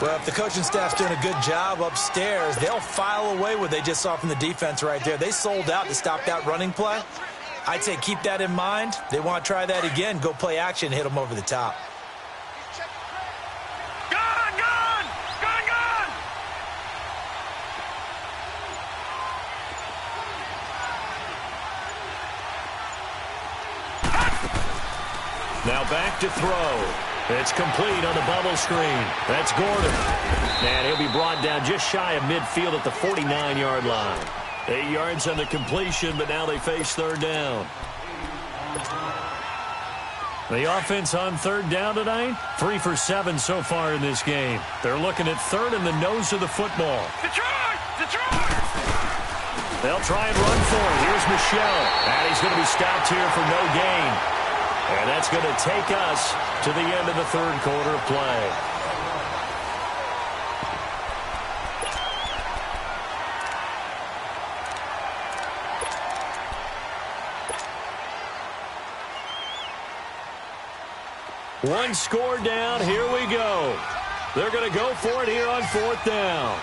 Well, if the coaching staff's doing a good job upstairs, they'll file away what they just saw from the defense right there. They sold out to stop that running play. I'd say keep that in mind. They want to try that again. Go play action, hit them over the top. Gun, gun! Gun, gun! Now back to throw. It's complete on the bubble screen. That's Gordon. And he'll be brought down just shy of midfield at the 49-yard line. 8 yards on the completion, but now they face 3rd down. The offense on 3rd down tonight, 3 for 7 so far in this game. They're looking at 3rd in the nose of the football. Detroit! Detroit! They'll try and run for it. Here's Michelle. And he's going to be stopped here for no gain. And that's going to take us to the end of the 3rd quarter of play. One score down. Here we go. They're going to go for it here on 4th down.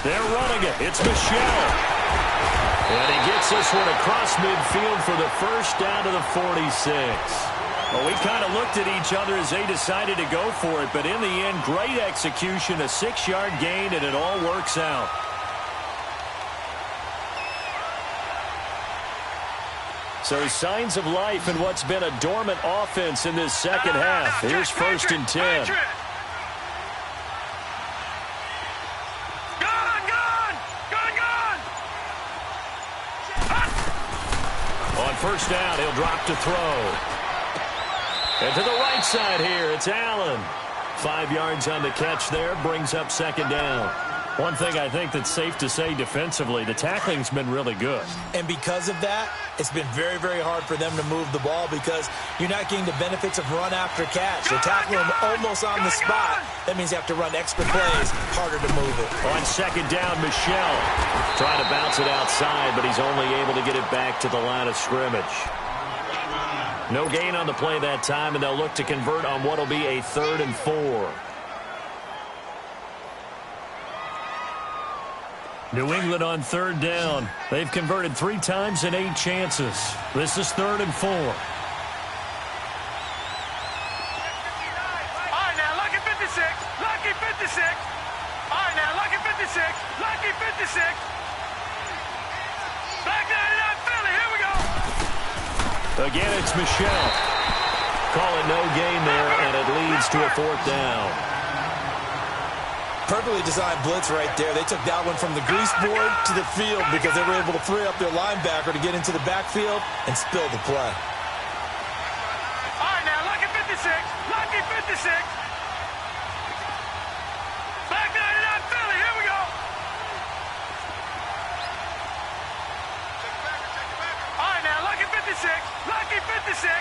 They're running it. It's Michelle. And he gets this one across midfield for the 1st down to the 46. Well, we kind of looked at each other as they decided to go for it, but in the end, great execution, a 6-yard gain, and it all works out. So signs of life in what's been a dormant offense in this second half. Here's 1st and 10. On 1st down, he'll drop to throw. And to the right side here, it's Allen. 5 yards on the catch there, brings up 2nd down. One thing I think that's safe to say defensively, the tackling's been really good. And because of that, it's been very, very hard for them to move the ball because you're not getting the benefits of run after catch. They're tackling them almost on the spot. That means you have to run extra plays, harder to move it. On 2nd down, Michelle trying to bounce it outside, but he's only able to get it back to the line of scrimmage. No gain on the play that time, and they'll look to convert on what will be a 3rd and 4. New England on 3rd down. They've converted 3 times in 8 chances. This is 3rd and 4. All right, now, lucky 56. Lucky 56. All right, now, lucky 56. Lucky 56. Back 99 Philly. Here we go. Again, it's Michelle. Calling no gain there, and it leads to a 4th down. Perfectly designed blitz right there. They took that one from the grease board to the field because they were able to free up their linebacker to get into the backfield and spill the play. All right, now, lucky 56. Lucky 56. Back 99 Philly. Here we go. All right, now, lucky 56. Lucky 56.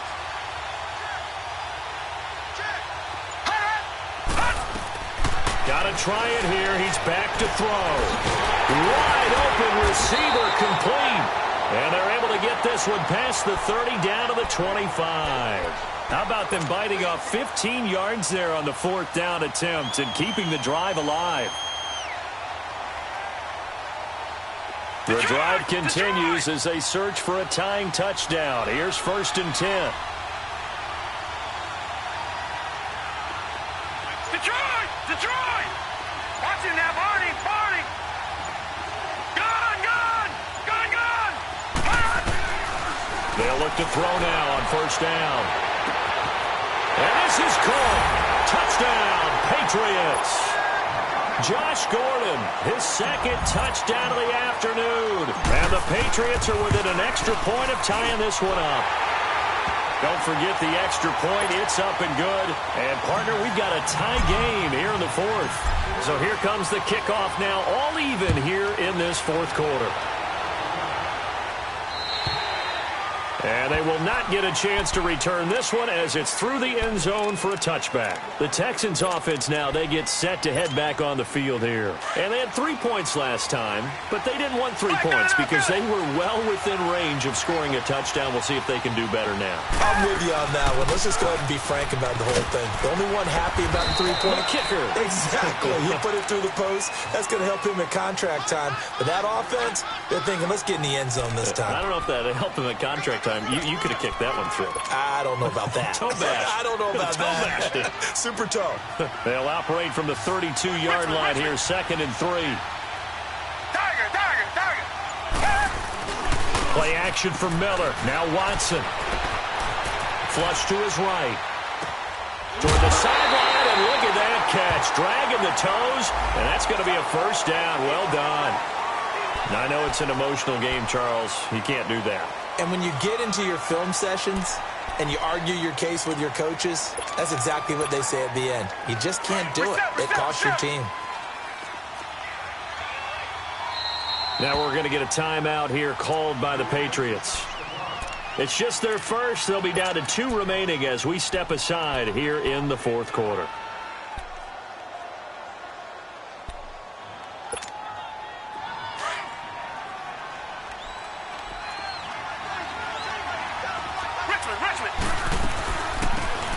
Got to try it here. He's back to throw. Wide open receiver complete. And they're able to get this one past the 30 down to the 25. How about them biting off 15 yards there on the 4th down attempt and keeping the drive alive? The drive continues as they search for a tying touchdown. Here's 1st and 10. Detroit! Watch him now, Barney! Barney! Gun! Gun! Gun! Gun! Gun! They'll look to throw now on 1st down. And this is caught. Touchdown, Patriots. Josh Gordon, his 2nd touchdown of the afternoon. And the Patriots are within an extra point of tying this one up. Don't forget the extra point. It's up and good. And, partner, we've got a tie game here in the fourth. So here comes the kickoff now, all even here in this fourth quarter. And they will not get a chance to return this one as it's through the end zone for a touchback. The Texans offense now, they get set to head back on the field here. And they had 3 points last time, but they didn't want 3 points because they were well within range of scoring a touchdown. We'll see if they can do better now. I'm with you on that one. Let's just go ahead and be frank about the whole thing. The only one happy about the 3-point kicker. Exactly. He put it through the post. That's going to help him at contract time. But that offense, they're thinking, let's get in the end zone this time. I don't know if that helped him at contract time. You could have kicked that one through. I don't know about that. Toe bash. I don't know about that. Super toe. They'll operate from the 32-yard line here, 2nd and 3. Tiger. Play action for Miller. Now Watson. Flush to his right. Toward the sideline, and look at that catch. Dragging the toes, and that's going to be a first down. Well done. Now, I know it's an emotional game, Charles. You can't do that. And when you get into your film sessions and you argue your case with your coaches, that's exactly what they say at the end. You just can't do it. It costs your team. Now we're going to get a timeout here called by the Patriots. It's just their first. They'll be down to 2 remaining as we step aside here in the fourth quarter.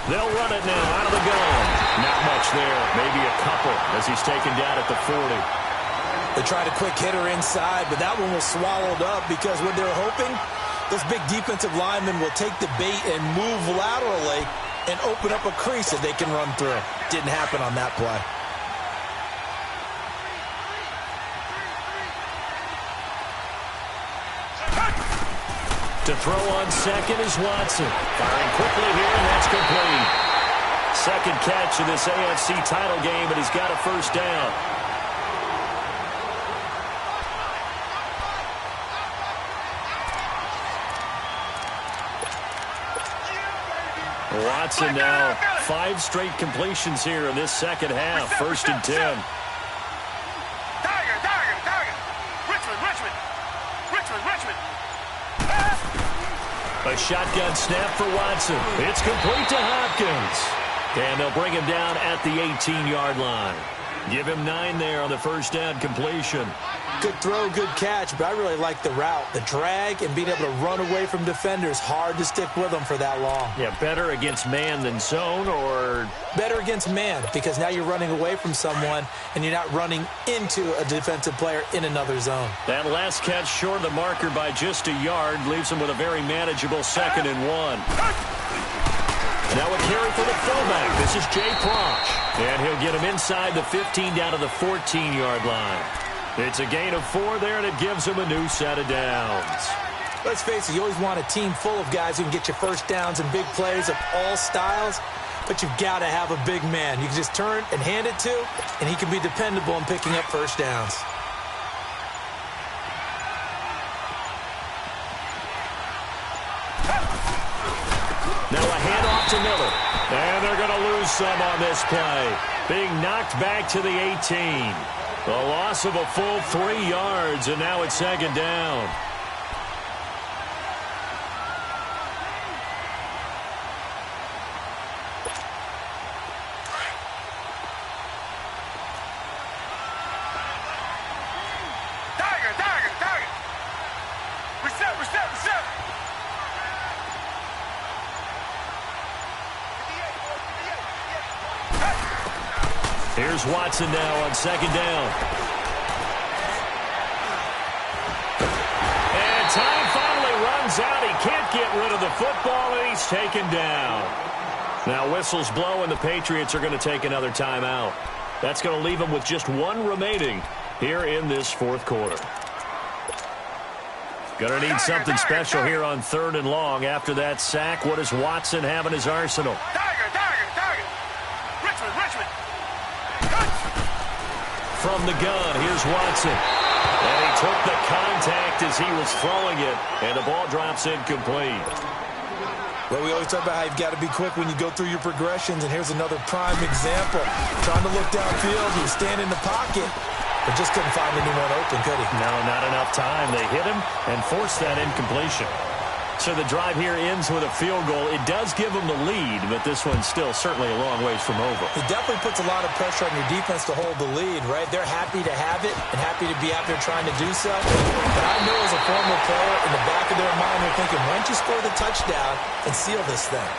They'll run it now out of the gun. Not much there. Maybe a couple as he's taken down at the 40. They tried a quick hitter inside, but that one was swallowed up because what they're hoping, those big defensive linemen will take the bait and move laterally and open up a crease that they can run through. Didn't happen on that play. To throw on second is Watson. Firing quickly here, and that's complete. Second catch of this AFC title game, but he's got a first down. Watson now, 5 straight completions here in this second half. 1st and 10. Richmond. A shotgun snap for Watson. It's complete to Hopkins. And they'll bring him down at the 18-yard line. Give him 9 there on the first down completion. Good throw, good catch, but I really like the route. The drag and being able to run away from defenders. Hard to stick with them for that long. Yeah, better against man than zone, or? Better against man, because now you're running away from someone and you're not running into a defensive player in another zone. That last catch short of the marker by just a yard leaves him with a very manageable 2nd and 1. Now a carry for the fullback. This is Jay Proch. And he'll get him inside the 15 down to the 14-yard line. It's a gain of 4 there, and it gives him a new set of downs. Let's face it, you always want a team full of guys who can get you first downs and big plays of all styles, but you've got to have a big man you can just turn and hand it to, and he can be dependable in picking up first downs. Now a handoff to Miller. And they're going to lose some on this play. Being knocked back to the 18. A loss of a full 3 yards, and now it's 2nd down. Tiger. Reset. Here's Watson now on 2nd down. And time finally runs out. He can't get rid of the football, and he's taken down. Now whistles blow, and the Patriots are going to take another timeout. That's going to leave them with just 1 remaining here in this fourth quarter. Going to need something special here on 3rd and long. After that sack, what does Watson have in his arsenal? Tiger. Richmond. From the gun, here's Watson. And he took the contact as he was throwing it, and the ball drops incomplete. Well, we always talk about how you've got to be quick when you go through your progressions, and here's another prime example. Trying to look downfield, he was standing in the pocket, but just couldn't find anyone open, could he? No, not enough time. They hit him and forced that incompletion. So the drive here ends with a field goal. It does give them the lead, but this one's still certainly a long ways from over. It definitely puts a lot of pressure on your defense to hold the lead, right? They're happy to have it and happy to be out there trying to do so. But I know as a former player, in the back of their mind, they're thinking, why don't you score the touchdown and seal this thing?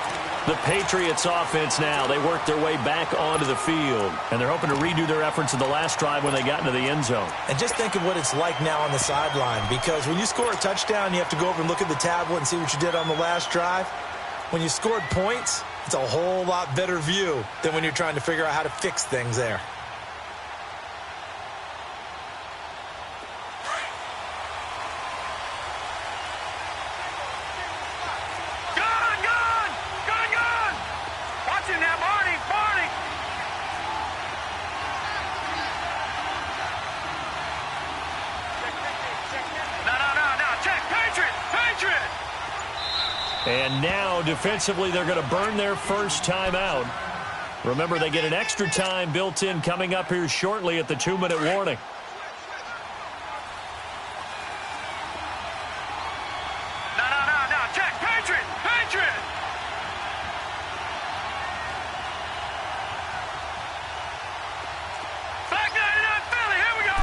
The Patriots offense now, they work their way back onto the field, and they're hoping to redo their efforts in the last drive when they got into the end zone. And just think of what it's like now on the sideline, because when you score a touchdown, you have to go over and look at the tablet and see what you did on the last drive. When you scored points, it's a whole lot better view than when you're trying to figure out how to fix things there. And now, defensively, they're going to burn their first timeout. Remember, they get an extra time built in coming up here shortly at the 2-minute warning. No. Check. Patriot. Back 99 Philly. Here we go.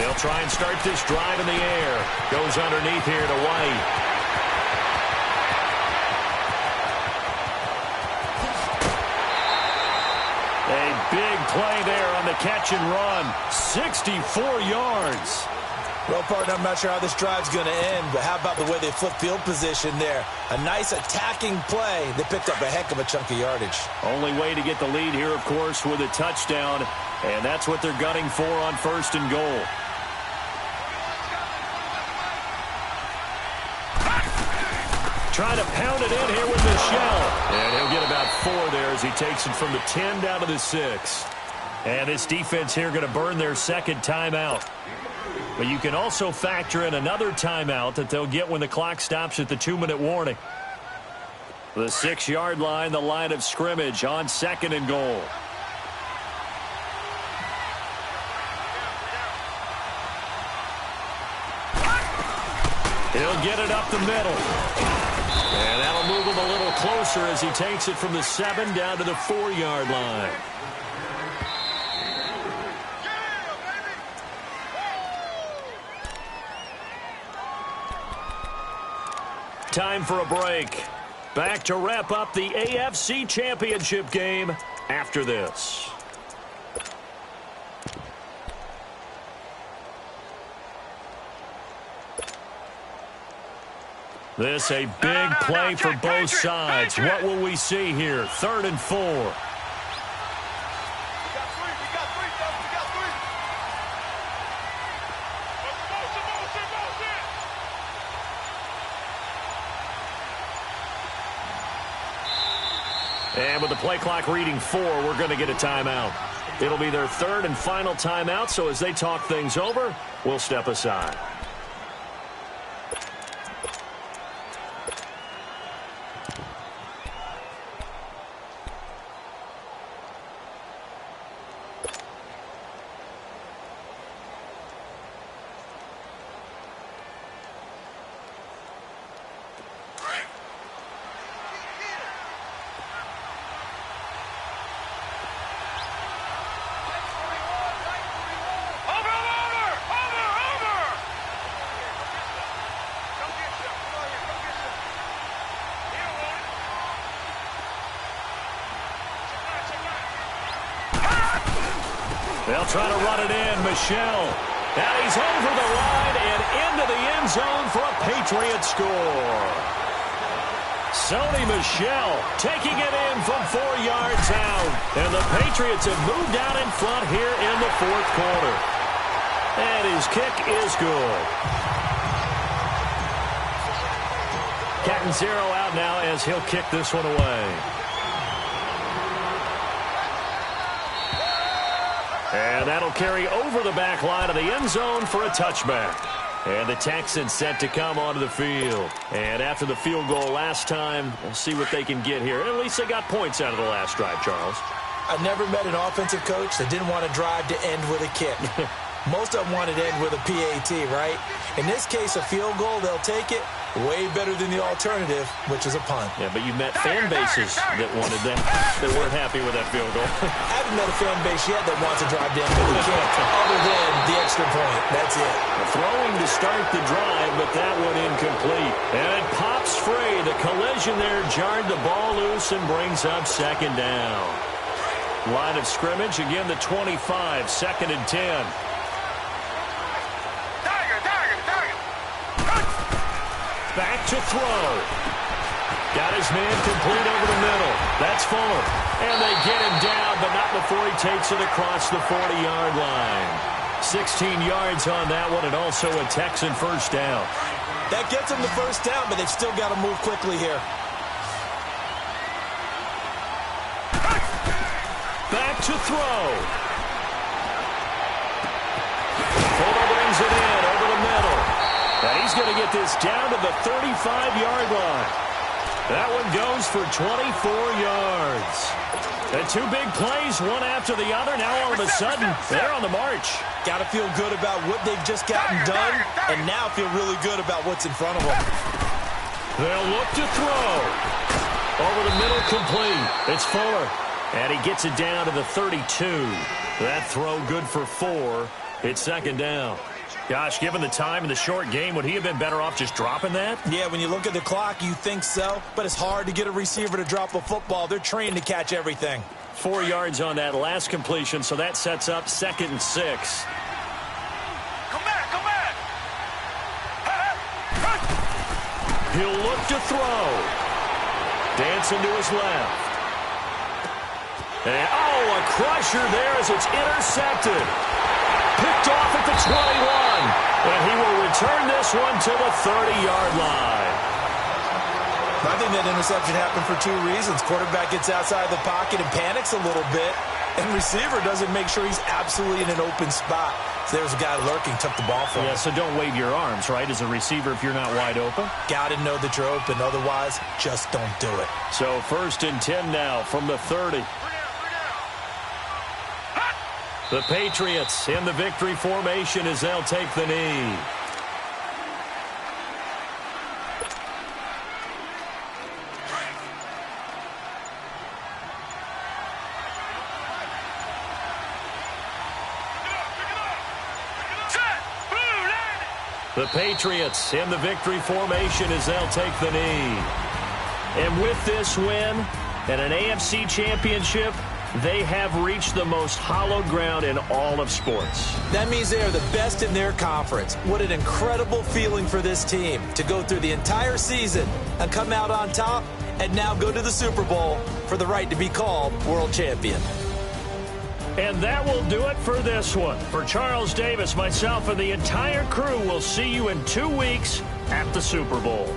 They'll try and start this drive in the air. Goes underneath here to White. A big play there on the catch and run. 64 yards. Well, partner, I'm not sure how this drive's going to end, but how about the way they flip field position there? A nice attacking play. They picked up a heck of a chunk of yardage. Only way to get the lead here, of course, with a touchdown, and that's what they're gunning for on 1st and goal. Trying to pound it in here with Michelle. And he'll get about 4 there as he takes it from the 10 down to the 6. And this defense here going to burn their second timeout. But you can also factor in another timeout that they'll get when the clock stops at the 2-minute warning. The 6-yard line, the line of scrimmage on 2nd and goal. He'll get it up the middle. And that'll move him a little closer as he takes it from the 7 down to the 4-yard line. Time for a break. Back to wrap up the AFC Championship game after this. This a big play for both sides. What will we see here? 3rd and 4. We got three. And with the play clock reading 4, we're going to get a timeout. It'll be their 3rd and final timeout, so as they talk things over, we'll step aside. They'll try to run it in. Michelle. And he's over the line and into the end zone for a Patriot score. Sony Michel taking it in from 4 yards out. And the Patriots have moved out in front here in the 4th quarter. And his kick is good. Catanzaro out now as he'll kick this one away. And that'll carry over the back line of the end zone for a touchback. And the Texans set to come onto the field. And after the field goal last time, we'll see what they can get here. At least they got points out of the last drive, Charles. I never met an offensive coach that didn't want to drive to end with a kick. Most of them wanted to end with a PAT, right? In this case, a field goal, they'll take it. Way better than the alternative, which is a punt. Yeah, but you met fan bases that wanted that. They weren't happy with that field goal. I haven't met a fan base yet that wants to drive to end with a kick, other than the extra point. That's it. Throwing to start the drive, but that one incomplete. And it pops free. The collision there jarred the ball loose and brings up second down. Line of scrimmage, again the 25, 2nd and 10. Back to throw. Got his man complete over the middle. That's Fuller. And they get him down, but not before he takes it across the 40-yard line. 16 yards on that one, and also a Texan first down. That gets them the first down, but they've still got to move quickly here. Back to throw. Fuller brings it in over the middle. And he's going to get this down to the 35-yard line. That one goes for 24 yards. And 2 big plays, one after the other. Now all of a sudden, they're on the march. Got to feel good about what they've just gotten done, and now feel really good about what's in front of them. They'll look to throw. Over the middle, complete. It's Fuller. And he gets it down to the 32. That throw good for 4. It's second down. Gosh, given the time in the short game, would he have been better off just dropping that? Yeah, when you look at the clock, you think so. But it's hard to get a receiver to drop a football. They're trained to catch everything. 4 yards on that last completion, so that sets up 2nd and 6. Come back, come back. He'll look to throw. Dancing to his left. And, oh, a crusher there as it's intercepted. Picked off at the 21. And he will return this one to the 30-yard line. I think that interception happened for 2 reasons. Quarterback gets outside the pocket and panics a little bit. And receiver doesn't make sure he's absolutely in an open spot. So there's a guy lurking, took the ball from him. Yeah, so don't wave your arms, right, as a receiver if you're not wide open. Got to know that you're open. Otherwise, just don't do it. So 1st and 10 now from the 30. The Patriots in the victory formation as they'll take the knee. The Patriots in the victory formation as they'll take the knee. And with this win and an AFC championship, they have reached the most hallowed ground in all of sports. That means they are the best in their conference. What an incredible feeling for this team to go through the entire season and come out on top and now go to the Super Bowl for the right to be called world champion. And that will do it for this one. For Charles Davis, myself, and the entire crew, we'll see you in 2 weeks at the Super Bowl.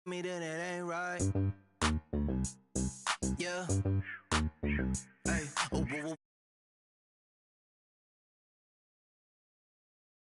Me then it ain't right. Yeah.